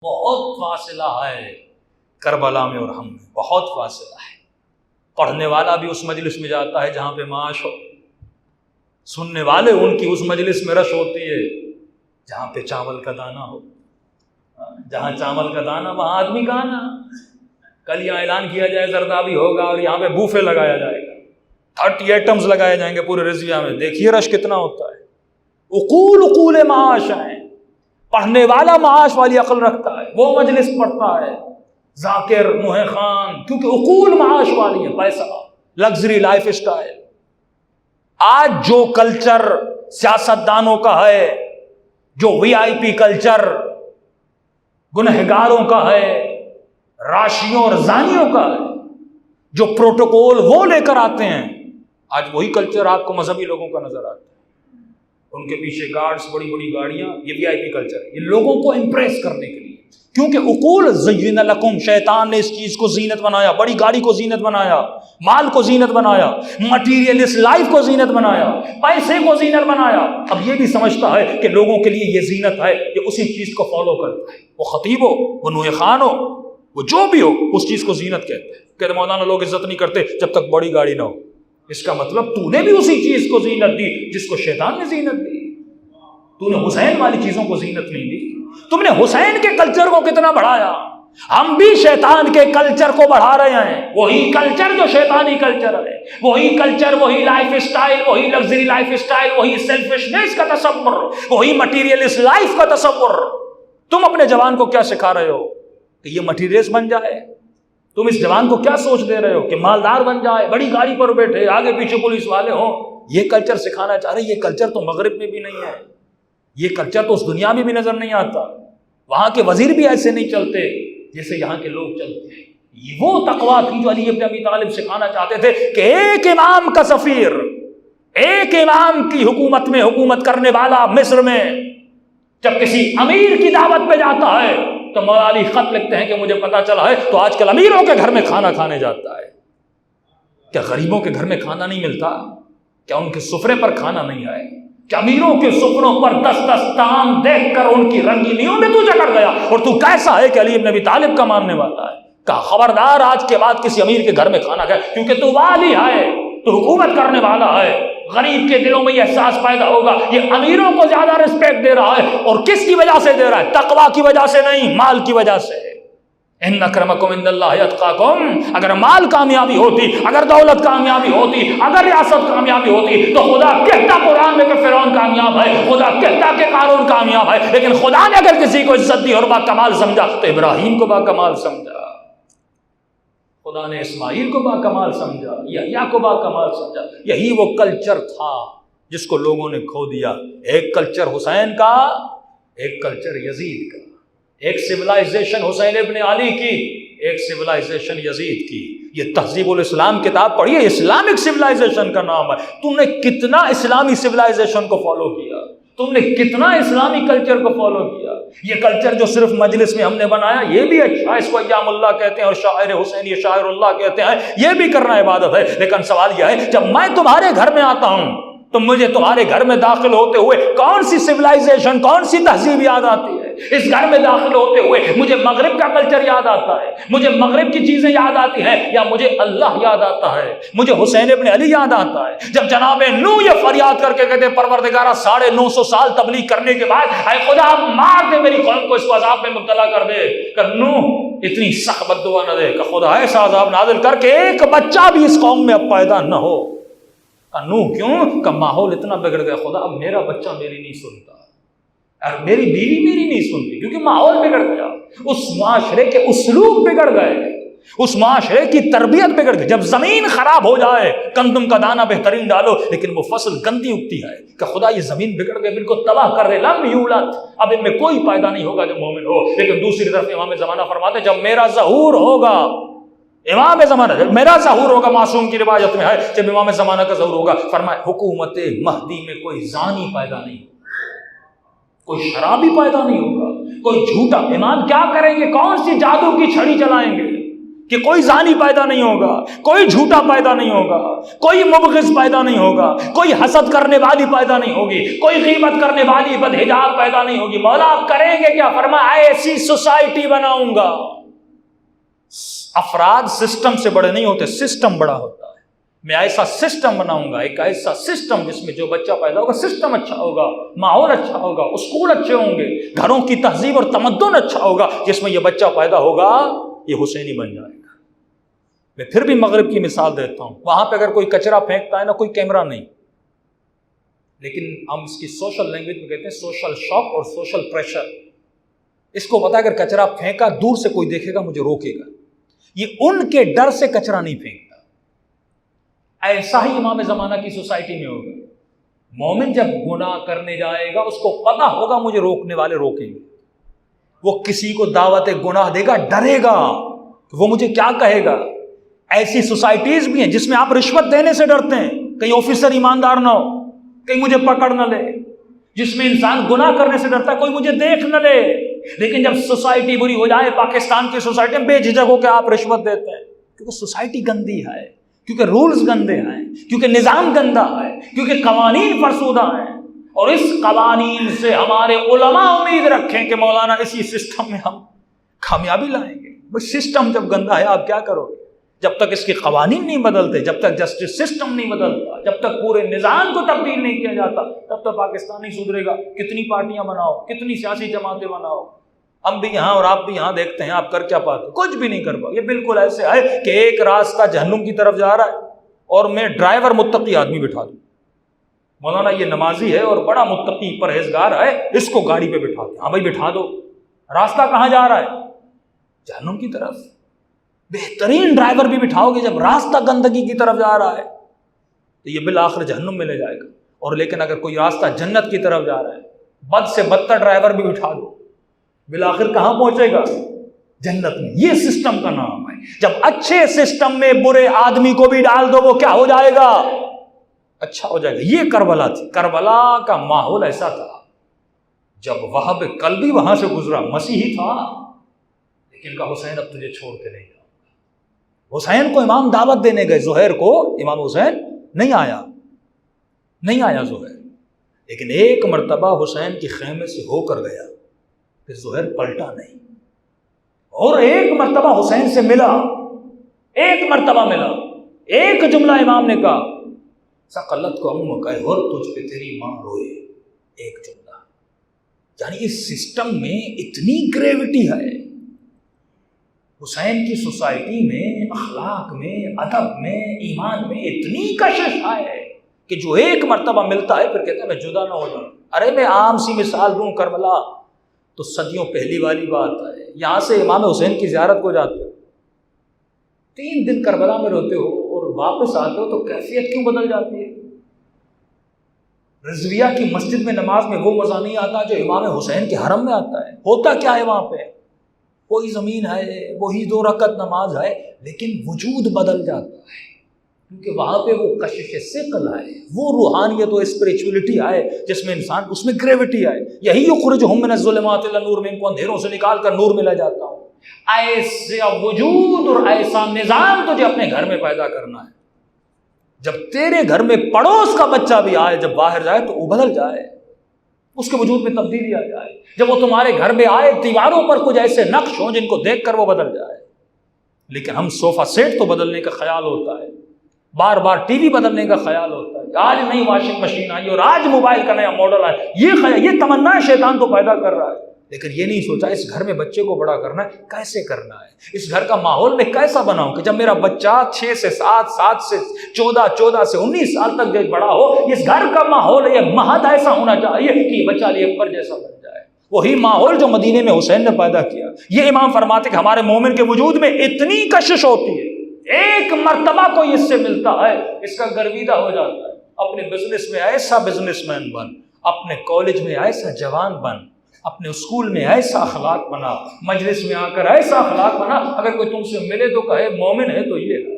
بہت فاصلہ ہے کربلا میں اور ہم میں، بہت فاصلہ ہے۔ پڑھنے والا بھی اس مجلس میں جاتا ہے جہاں پہ معاش ہو، سننے والے ان کی اس مجلس میں رش ہوتی ہے جہاں پہ چاول کا دانہ ہو۔ جہاں چاول کا دانہ وہاں آدمی کا آنا۔ کل یہاں اعلان کیا جائے زردابی ہوگا اور یہاں پہ بوفے لگایا جائے گا، 30 آئٹمز لگائے جائیں گے پورے رضویہ میں، دیکھیے رش کتنا ہوتا ہے۔ عقول معاش ہیں، پڑھنے والا معاش والی عقل رکھتا ہے، وہ مجلس پڑھتا ہے، ذاکر موہ خان، کیونکہ عقول معاش والی ہے، پیسہ، لگژری لائف اسٹائل۔ آج جو کلچر سیاستدانوں کا ہے، جو وی آئی پی کلچر گنہگاروں کا ہے، راشیوں اور زانیوں کا ہے، جو پروٹوکول وہ لے کر آتے ہیں، آج وہی کلچر آپ کو مذہبی لوگوں کا نظر آتا ہے۔ ان کے پیچھے گارڈز، بڑی بڑی گاڑیاں، یہ وی آئی پی کلچر ہے، یہ لوگوں کو امپریس کرنے کے لیے، کیونکہ عقول زین لکم، شیطان نے اس چیز کو زینت بنایا، بڑی گاڑی کو زینت بنایا، مال کو زینت بنایا، مٹیریلسٹ لائف کو زینت بنایا، پیسے کو زینت بنایا۔ اب یہ بھی سمجھتا ہے کہ لوگوں کے لیے یہ زینت ہے، کہ اسی چیز کو فالو کرتا ہے، وہ خطیب ہو، وہ نوح خان ہو، وہ جو بھی ہو، اس چیز کو زینت کہتے ہیں۔ کہتے مولانا لوگ عزت نہیں کرتے جب تک بڑی گاڑی نہ ہو۔ اس کا مطلب تو نے بھی اسی چیز کو زینت دی جس کو شیطان نے زینت دی۔ تو نے حسین والی چیزوں کو زینت نہیں دی، تم نے حسین کے کلچر کو کتنا بڑھایا۔ ہم بھی شیطان کے کلچر کو بڑھا رہے ہیں، وہی کلچر جو شیطانی کلچر ہے، وہی کلچر، وہی لائف اسٹائل، وہی لگژری لائف اسٹائل، وہی سیلفشنس کا تصور، وہی مٹیریلسٹ لائف کا تصور۔ تم اپنے جوان کو کیا سکھا رہے ہو کہ یہ مٹیریلسٹ بن جائے؟ تم اس جوان کو کیا سوچ دے رہے ہو کہ مالدار بن جائے، بڑی گاڑی پر بیٹھے، آگے پیچھے پولیس والے ہوں؟ یہ کلچر سکھانا چاہ رہے، یہ کلچر تو مغرب میں بھی نہیں ہے، یہ کلچر تو اس دنیا میں بھی نظر نہیں آتا۔ وہاں کے وزیر بھی ایسے نہیں چلتے جیسے یہاں کے لوگ چلتے ہیں۔ یہ وہ تقویٰ تھی جو علی ابن ابی طالب سکھانا چاہتے تھے کہ ایک امام کا سفیر، ایک امام کی حکومت میں حکومت کرنے والا مصر میں جب کسی امیر کی دعوت پہ جاتا ہے تو مولا علی خط لکھتے ہیں کہ مجھے پتا چلا ہے تو آج کل امیروں کے گھر میں کھانا کھانے جاتا ہے۔ کیا غریبوں کے گھر میں کھانا نہیں ملتا؟ کیا ان کے سفرے پر کھانا نہیں آئے؟ کہ امیروں کے سفروں پر 10 طعام دیکھ کر ان کی رنگینیوں میں تو جکڑ گیا، اور تو کیسا ہے کہ علی ابن ابی طالب کا ماننے والا ہے؟ کہا خبردار آج کے بعد کسی امیر کے گھر میں کھانا کھائے، کیونکہ تو والی ہے، تو حکومت کرنے والا ہے۔ غریب کے دلوں میں یہ احساس پیدا ہوگا یہ امیروں کو زیادہ رسپیکٹ دے رہا ہے، اور کس کی وجہ سے دے رہا ہے؟ تقویٰ کی وجہ سے نہیں، مال کی وجہ سے۔ ان اکرمکم عند اللہ اتقاکم۔ اگر مال کامیابی ہوتی، اگر دولت کامیابی ہوتی، اگر ریاست کامیابی ہوتی تو خدا کہتا قرآن میں کہ فرعون کامیاب ہے، خدا کہتا کہ قارون کامیاب ہے، لیکن خدا نے اگر کسی کو عزت دی اور با کمال سمجھا تو ابراہیم کو با کمال سمجھا، خدا نے اسماعیل کو با کمال سمجھا، یحییٰ کو با کمال سمجھا۔ یہی وہ کلچر تھا جس کو لوگوں نے کھو دیا۔ ایک کلچر حسین کا، ایک کلچر یزید کا، ایک سیولائزیشن حسین ابن علی کی، ایک سیولائزیشن یزید کی۔ یہ تہذیب الاسلام کتاب پڑھیے، اسلامک سیولائزیشن کا نام ہے۔ تم نے کتنا اسلامی سیولائزیشن کو فالو کیا، تم نے کتنا اسلامی کلچر کو فالو کیا۔ یہ کلچر جو صرف مجلس میں ہم نے بنایا یہ بھی اچھا، اس کو ایام اللہ کہتے ہیں اور شاعر حسین یہ شاعر اللہ کہتے ہیں، یہ بھی کرنا عبادت ہے، لیکن سوال یہ ہے جب میں تمہارے گھر میں آتا ہوں تو مجھے تمہارے گھر میں داخل ہوتے ہوئے کون سی سیولائزیشن، کون سی تہذیب یاد آتی ہے؟ اس گھر میں داخل ہوتے ہوئے مجھے مغرب کا کلچر یاد آتا ہے، مجھے مغرب کی چیزیں یاد آتی ہیں، یا مجھے اللہ یاد آتا ہے، مجھے حسین ابن علی یاد آتا ہے؟ جب جناب نوح یہ فریاد کر کے کہتے ہیں پروردگارہ 950 سال تبلیغ کرنے کے بعد اے خدا مار دے میری قوم کو، اس کو عذاب میں مبتلا کر دے، کہ نوح اتنی سخت بد دعا نہ دے کہ خدا ایسا عذاب نازل کر کے ایک بچہ بھی اس قوم میں اب پیدا نہ ہو۔ نوح کیوں؟ کہ ماحول اتنا بگڑ گیا، خدا اب میرا بچہ میری نہیں سنتا اور میری بیوی میری نہیں سنتی، کیونکہ ماحول بگڑ گیا، اس معاشرے کے اسلوب بگڑ گئے، اس معاشرے کی تربیت بگڑ گئی۔ جب زمین خراب ہو جائے گندم کا دانہ بہترین ڈالو لیکن وہ فصل گندی اگتی ہے کہ خدا یہ زمین بگڑ گئی، ان کو تباہ کر دے، لم یولد، اب ان میں کوئی پیدا نہیں ہوگا جو مومن ہو۔ لیکن دوسری طرف امام زمانہ فرماتے جب میرا ظہور ہوگا، امام زمانہ جب میرا ظہور ہوگا، معصوم کی روایت میں ہے جب امام زمانہ کا ظہور ہوگا، فرمایا حکومت مہدی میں کوئی زانی پیدا نہیں ہوگا، کوئی شرابی پیدا نہیں ہوگا، کوئی جھوٹا۔ امام کیا کریں گے؟ کون سی جادو کی چھڑی چلائیں گے کہ کوئی زانی پیدا نہیں ہوگا، کوئی جھوٹا پیدا نہیں ہوگا، کوئی مبغض پیدا نہیں ہوگا، کوئی حسد کرنے والی پیدا نہیں ہوگی، کوئی غیبت کرنے والی بدحجاب پیدا نہیں ہوگی۔ مولا آپ کریں گے کیا؟ فرمایا ایسی سوسائٹی بناؤں گا۔ افراد سسٹم سے بڑے نہیں ہوتے، سسٹم بڑا ہوتا ہے۔ میں ایسا سسٹم بناؤں گا، ایک ایسا سسٹم جس میں جو بچہ پیدا ہوگا سسٹم اچھا ہوگا، ماحول اچھا ہوگا، اسکول اچھے ہوں گے، گھروں کی تہذیب اور تمدن اچھا ہوگا، جس میں یہ بچہ پیدا ہوگا یہ حسینی بن جائے گا۔ میں پھر بھی مغرب کی مثال دیتا ہوں، وہاں پہ اگر کوئی کچرا پھینکتا ہے نا، کوئی کیمرہ نہیں، لیکن ہم اس کی سوشل لینگویج میں کہتے ہیں سوشل شاک اور سوشل پریشر۔ اس کو پتا ہے اگر کچرا پھینکا دور سے کوئی دیکھے گا مجھے روکے گا، یہ ان کے ڈر سے کچرا نہیں پھینکتا۔ ایسا ہی امام زمانہ کی سوسائٹی میں ہوگا۔ مومن جب گناہ کرنے جائے گا اس کو پتا ہوگا مجھے روکنے والے روکیں گے، وہ کسی کو دعوت گناہ دے گا ڈرے گا کہ وہ مجھے کیا کہے گا۔ ایسی سوسائٹیز بھی ہیں جس میں آپ رشوت دینے سے ڈرتے ہیں، کہیں آفیسر ایماندار نہ ہو، کہیں مجھے پکڑ نہ لے، جس میں انسان گناہ کرنے سے ڈرتا ہے کوئی مجھے دیکھ نہ لے۔ لیکن جب سوسائٹی بری ہو جائے، پاکستان کی سوسائٹی میں بے جھجک ہو کے آپ رشوت دیتے ہیں، کیونکہ سوسائٹی گندی ہے، کیونکہ رولز گندے ہیں، کیونکہ نظام گندا ہے، کیونکہ قوانین فرسودہ ہیں۔ اور اس قوانین سے ہمارے علماء امید رکھیں کہ مولانا اسی سسٹم میں ہم کامیابی لائیں گے۔ وہ سسٹم جب گندا ہے آپ کیا کرو گے؟ جب تک اس کے قوانین نہیں بدلتے، جب تک جسٹس سسٹم نہیں بدلتا، جب تک پورے نظام کو تبدیل نہیں کیا جاتا، تب تک پاکستان نہیں سدھرے گا۔ کتنی پارٹیاں بناؤ، کتنی سیاسی جماعتیں بناؤ، ہم بھی یہاں اور آپ بھی یہاں دیکھتے ہیں، آپ کر کیا پاتے؟ کچھ بھی نہیں کر پاؤ۔ یہ بالکل ایسے ہے کہ ایک راستہ جہنم کی طرف جا رہا ہے اور میں ڈرائیور متقی آدمی بٹھا دوں، مولانا یہ نمازی ہے اور بڑا متقی پرہیزگار ہے، اس کو گاڑی پہ بٹھا دیں، ہاں بھائی بٹھا دو۔ راستہ کہاں جا رہا ہے؟ جہنم کی طرف۔ بہترین ڈرائیور بھی بٹھاؤ گے، جب راستہ گندگی کی طرف جا رہا ہے تو یہ بالآخر جہنم میں لے جائے گا۔ اور لیکن اگر کوئی راستہ جنت کی طرف جا رہا ہے، بد سے بدتر ڈرائیور بھی بٹھا دو، بالآخر کہاں پہنچے گا؟ جنت میں۔ یہ سسٹم کا نام ہے۔ جب اچھے سسٹم میں برے آدمی کو بھی ڈال دو وہ کیا ہو جائے گا؟ اچھا ہو جائے گا۔ یہ کربلا تھی۔ کربلا کا ماحول ایسا تھا جب وہاب قلبی وہاں سے گزرا، مسیحی تھا، لیکن کہا حسین اب تجھے چھوڑ کے نہیں جاؤں گا۔ حسین کو امام دعوت دینے گئے، زہیر کو امام حسین نہیں آیا زہیر، لیکن ایک مرتبہ حسین کی خیمے سے ہو کر گیا، پھر زہیر پلٹا نہیں، اور ایک مرتبہ حسین سے ملا، ایک مرتبہ ملا، ایک جملہ امام نے کہا، سقلت کو امک ہے اور تجھ پہ تیری ماں روئے، ایک جملہ۔ یعنی اس سسٹم میں اتنی گریوٹی ہے، حسین کی سوسائٹی میں، اخلاق میں، ادب میں، ایمان میں اتنی کشش ہے کہ جو ایک مرتبہ ملتا ہے پھر کہتا ہے میں جدا نہ ہو جاؤں۔ ارے میں عام سی مثال دوں، کربلا تو صدیوں پہلی والی بات ہے، یہاں سے امام حسین کی زیارت کو جاتے ہو، 3 دن کربلا میں رہتے ہو اور واپس آتے ہو تو کیفیت کیوں بدل جاتی ہے؟ رضویہ کی مسجد میں نماز میں وہ مزہ نہیں آتا جو امام حسین کے حرم میں آتا ہے۔ ہوتا کیا ہے وہاں پہ؟ وہی زمین ہے، وہی 2 رکعت نماز ہے، لیکن وجود بدل جاتا ہے، کیونکہ وہاں پہ وہ کشش ثقل ہے، وہ روحانیت و اسپریچولیٹی ہے جس میں انسان، اس میں گریوٹی ہے۔ یہی یخرجہم من الظلمات الی النور، میں ان کو اندھیروں سے نکال کر نور میں لے جاتا ہوں۔ ایسا وجود اور ایسا نظام تجھے اپنے گھر میں پیدا کرنا ہے، جب تیرے گھر میں پڑوس کا بچہ بھی آئے، جب باہر جائے تو وہ بدل جائے، اس کے وجود میں تبدیلی آ جائے۔ جب وہ تمہارے گھر میں آئے، دیواروں پر کچھ ایسے نقش ہوں جن کو دیکھ کر وہ بدل جائے۔ لیکن ہم صوفہ سیٹ تو بدلنے کا خیال ہوتا ہے، بار بار ٹی وی بدلنے کا خیال ہوتا ہے، آج نئی واشنگ مشین آئی اور آج موبائل کا نیا ماڈل آیا، یہ تمنا شیطان تو پیدا کر رہا ہے، لیکن یہ نہیں سوچا اس گھر میں بچے کو بڑا کرنا ہے، کیسے کرنا ہے، اس گھر کا ماحول میں کیسا بناؤں کہ جب میرا بچہ 6 سے 7، 7 سے 14، 14 سے 19 سال تک جب بڑا ہو، اس گھر کا ماحول، یہ مہد ایسا ہونا چاہیے کہ یہ بچہ علی اکبر جیسا بن جائے۔ وہی ماحول جو مدینے میں حسین نے پیدا کیا۔ یہ امام فرماتے کہ ہمارے مومن کے وجود میں اتنی کشش ہوتی ہے، ایک مرتبہ کوئی اس سے ملتا ہے اس کا گرویدہ ہو جاتا ہے۔ اپنے بزنس میں ایسا بزنس مین بن، اپنے کالج میں ایسا جوان بن، اپنے اسکول میں ایسا اخلاق بنا، مجلس میں آ کر ایسا اخلاق بنا، اگر کوئی تم سے ملے تو کہے مومن ہے تو یہ ہے۔